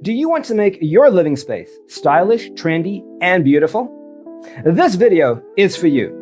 Do you want to make your living space stylish, trendy, and beautiful? This video is for you.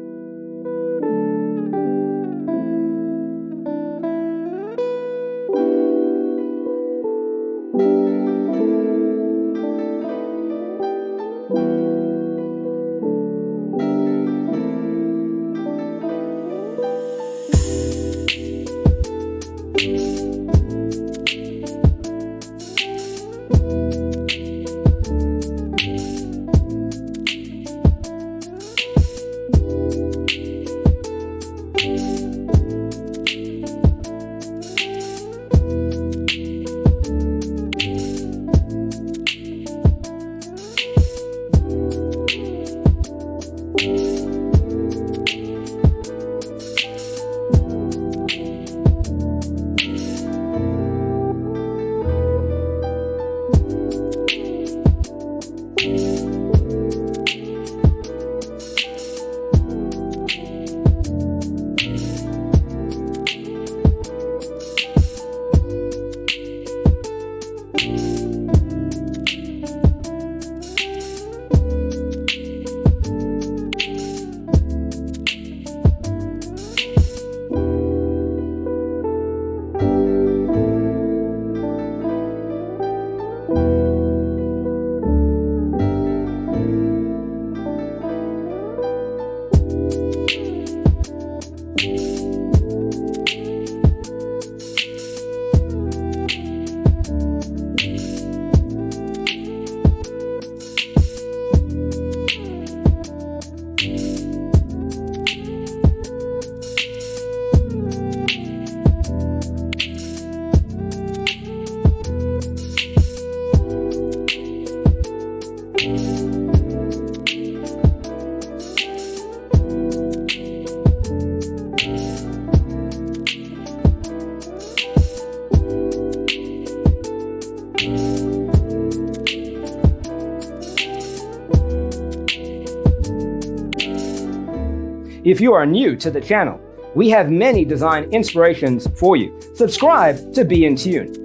If you are new to the channel, we have many design inspirations for you. Subscribe to be in tune.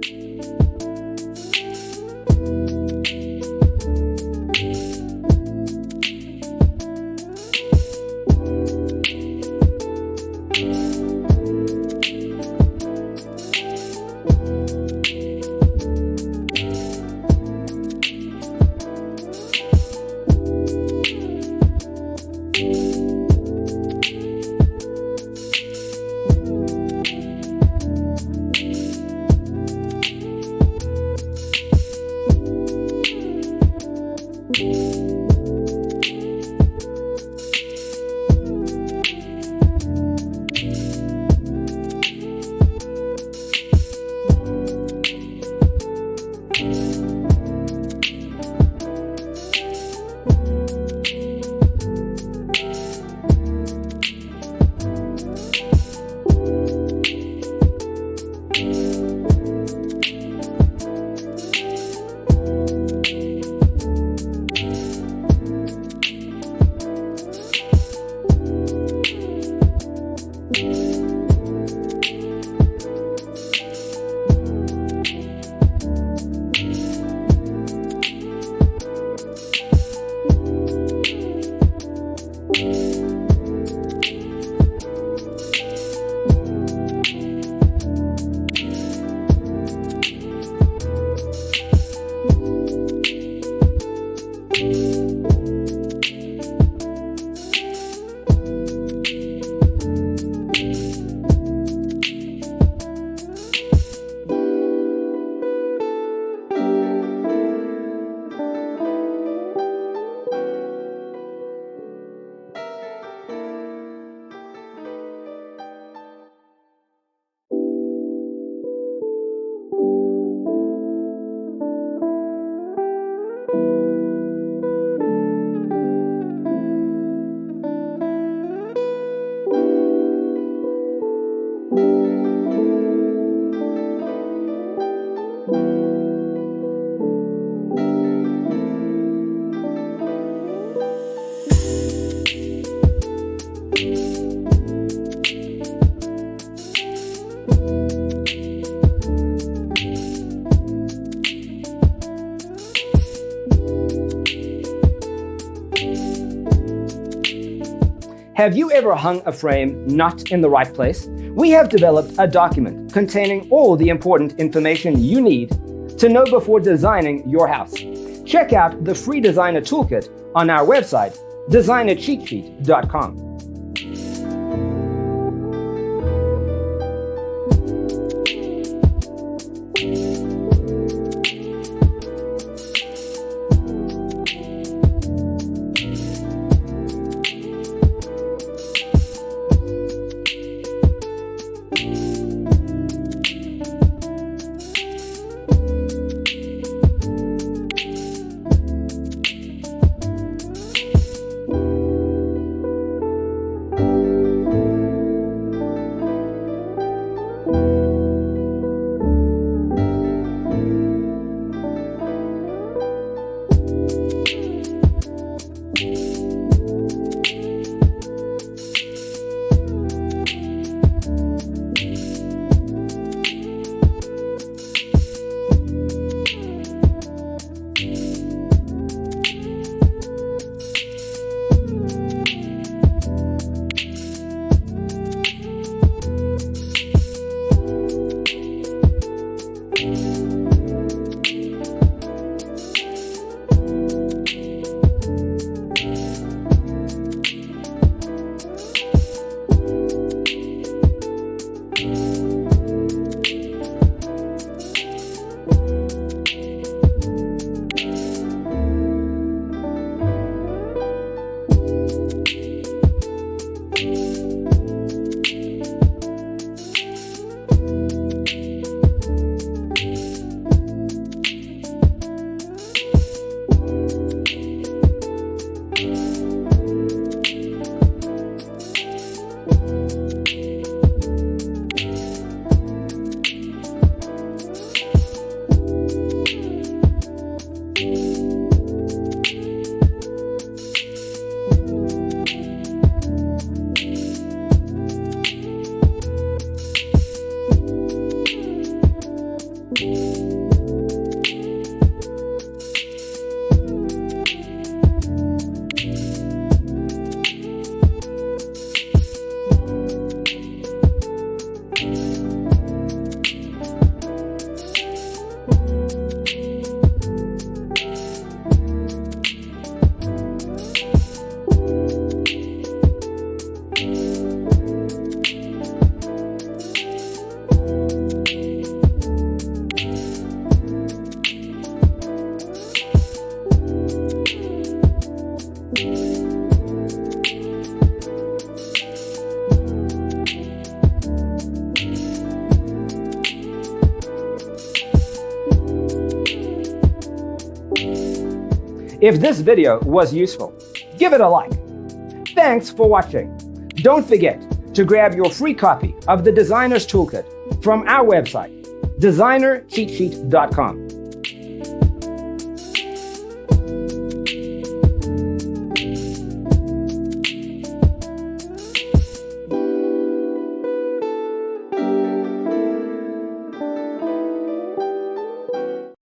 Have you ever hung a frame not in the right place? We have developed a document containing all the important information you need to know before designing your house. Check out the free designer toolkit on our website, designercheatsheet.com. If this video was useful, give it a like. Thanks for watching. Don't forget to grab your free copy of the Designer's Toolkit from our website, designercheatsheet.com.